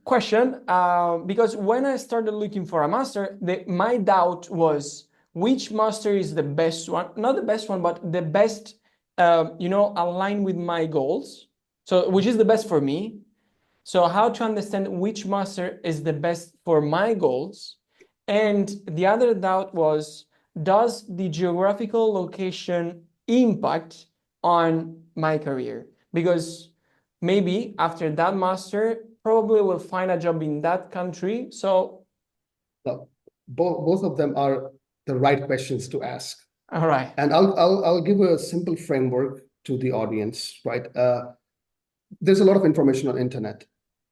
question, because when I started looking for a master, my doubt was which master is the best one, not the best one, but the best, aligned with my goals. So which is the best for me. So how to understand which master is the best for my goals. And the other doubt was, does the geographical location impact on my career? Because maybe after that master, probably will find a job in that country. So Well, both of them are the right questions to ask. all right. And I'll give a simple framework to the audience, right? There's a lot of information on internet,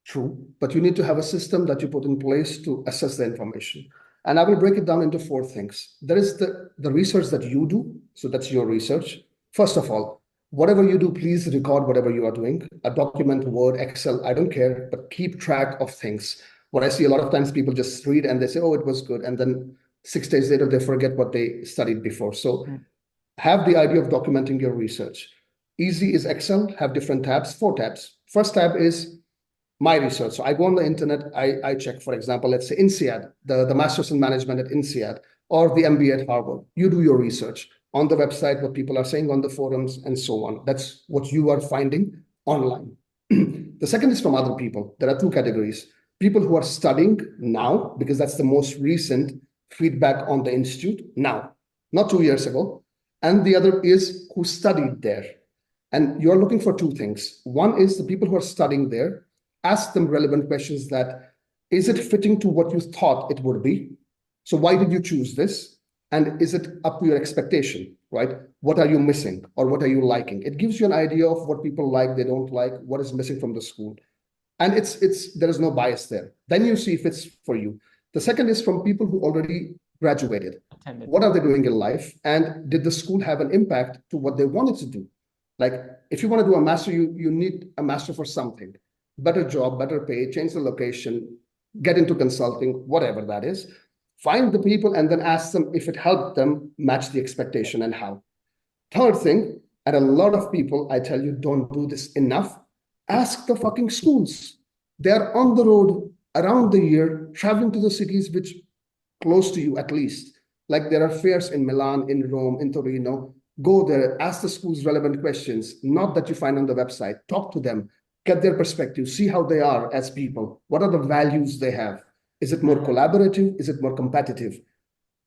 true, but you need to have a system that you put in place to assess the information. And I will break it down into four things. There is the research that you do, so that's your research. First of all, whatever you do, please record whatever you are doing. A document, Word, Excel, I don't care, but keep track of things. What I see a lot of times, people just read and they say, oh, it was good. And then 6 days later, they forget what they studied before. So have the idea of documenting your research. Easy is Excel, have different tabs, 4 tabs. First tab is my research. So I go on the internet, I check, for example, let's say INSEAD, the Masters in Management at INSEAD, or the MBA at Harvard. You do your research on the website, what people are saying on the forums, and so on. That's what you are finding online. The second is from other people. There are two categories. People who are studying now, because that's the most recent feedback on the institute now, not 2 years ago. And the other is who studied there. And you're looking for two things. One is the people who are studying there, ask them relevant questions that, is it fitting to what you thought it would be? So why did you choose this? And is it up to your expectation, right? What are you missing or what are you liking? It gives you an idea of what people like, they don't like, what is missing from the school. And there is no bias there. Then you see if it's for you. The second is from people who already graduated. What are they doing in life? And did the school have an impact to what they wanted to do? Like if you want to do a master, you need a master for something. Better job, better pay, change the location, get into consulting, whatever that is. Find the people and then ask them if it helped them match the expectation and how. Third thing, and a lot of people, I tell you, don't do this enough. Ask the fucking schools. They're on the road around the year, traveling to the cities which close to you at least. Like there are fairs in Milan, in Rome, in Torino. Go there, ask the schools relevant questions, not that you find on the website. Talk to them, get their perspective, see how they are as people. What are the values they have? Is it more collaborative? Is it more competitive?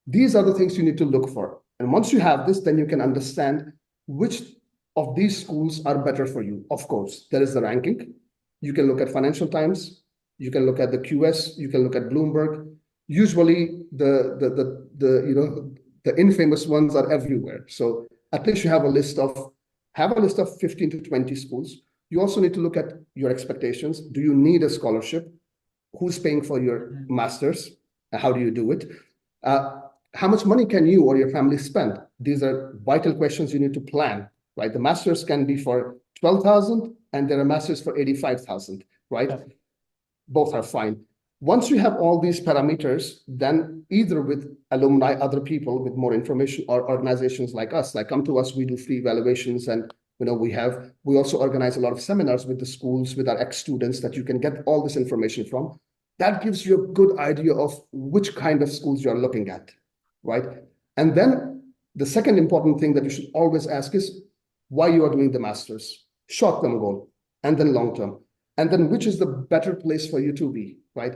These are the things you need to look for. And once you have this, then you can understand which of these schools are better for you. Of course, there is the ranking. You can look at Financial Times. You can look at the QS. You can look at Bloomberg. Usually, the infamous ones are everywhere. So at least you have a list of 15 to 20 schools. You also need to look at your expectations. Do you need a scholarship? Who's paying for your master's? How do you do it? How much money can you or your family spend? These are vital questions you need to plan, right? The master's can be for 12,000 and there are masters for 85,000, right? Yeah. Both are fine. Once you have all these parameters, then either with alumni, other people with more information, or organizations like us, like come to us, we do free evaluations, and we also organize a lot of seminars with the schools, with our ex-students that you can get all this information from. That gives you a good idea of which kind of schools you're looking at, right? And then the second important thing that you should always ask is why you are doing the master's, short-term goal, and then long-term. And then which is the better place for you to be, right?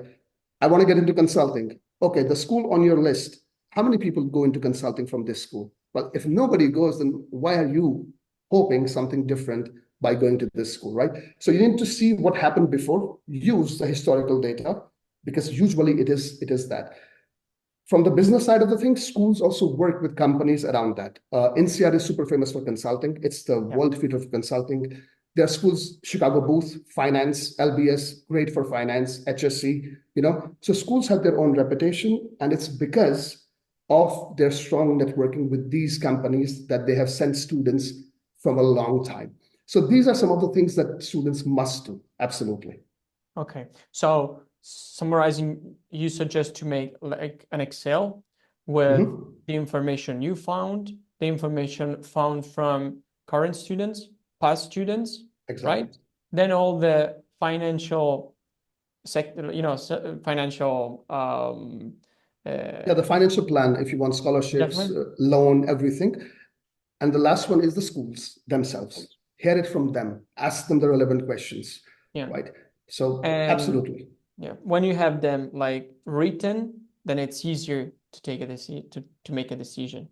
I want to get into consulting. Okay, the school on your list, how many people go into consulting from this school? Well, if nobody goes, then why are you hoping something different by going to this school, right? So you need to see what happened before, use the historical data, because usually it is that. From the business side of the thing, schools also work with companies around that. INSEAD is super famous for consulting. It's the world feeder of consulting. There are schools, Chicago Booth, finance, LBS, great for finance, HSC, So schools have their own reputation, and it's because of their strong networking with these companies that they have sent students from a long time. So these are some of the things that students must do. Absolutely. Okay. So summarizing, you suggest to make like an Excel with the information you found, the information found from current students, past students, exactly. Right? Then all the financial financial Yeah, the financial plan, if you want scholarships, definitely. loan, everything. And the last one is the schools themselves. Hear it from them. Ask them the relevant questions, Yeah. right? So And absolutely. yeah, when you have them like written, then it's easier to take a to make a decision.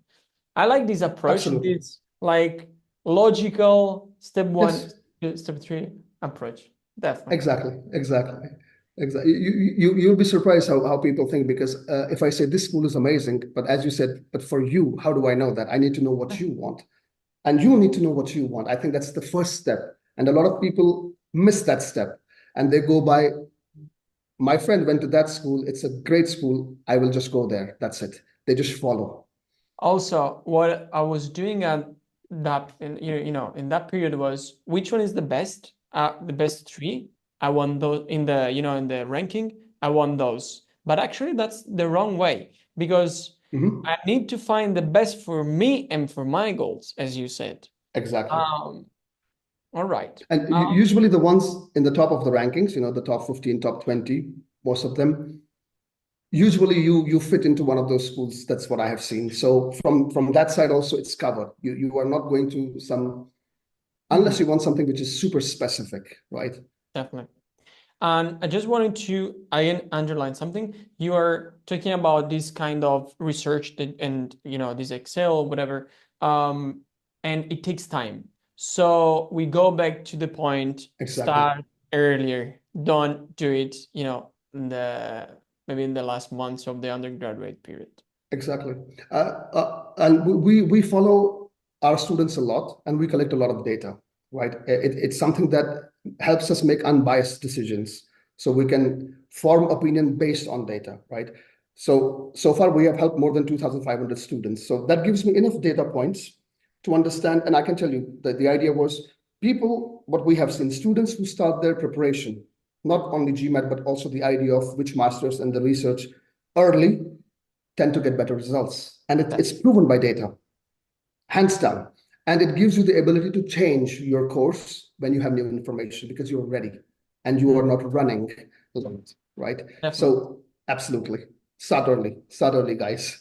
I like this approach, Absolutely. this like logical step one, Yes, step three approach. Definitely. exactly. You'll be surprised how people think, because if I say this school is amazing, but as you said, but for you, how do I know that? I need to know what you want. And you need to know what you want. I think that's the first step. And a lot of people miss that step, and they go by, my friend went to that school. It's a great school. I will just go there. That's it. They just follow. Also, what I was doing at that in that period was which one is the best three. I want those in the in the ranking. I want those, but actually that's the wrong way because Mhm. I need to find the best for me and for my goals, as you said. Exactly. Um, all right. And usually the ones in the top of the rankings, the top 15, top 20, most of them, usually you fit into one of those schools. That's what I have seen. So from that side also, it's covered. You are not going to some, unless you want something which is super specific, right? Definitely. And I just wanted to again underline something. You are talking about this kind of research and this Excel, whatever, and it takes time. So we go back to the point, Exactly. start earlier. Don't do it, in the maybe in the last months of the undergraduate period. Exactly. And we follow our students a lot, and we collect a lot of data, right? It's something that helps us make unbiased decisions. So we can form opinion based on data, right? So far we have helped more than 2,500 students. So that gives me enough data points to understand. And I can tell you that the idea was people, what we have seen, students who start their preparation, not only GMAT, but also the idea of which masters and the research early, tend to get better results. And it's proven by data, hands down. And it gives you the ability to change your course when you have new information because you're ready and you are not running late, right? Definitely. So absolutely. Start early, guys.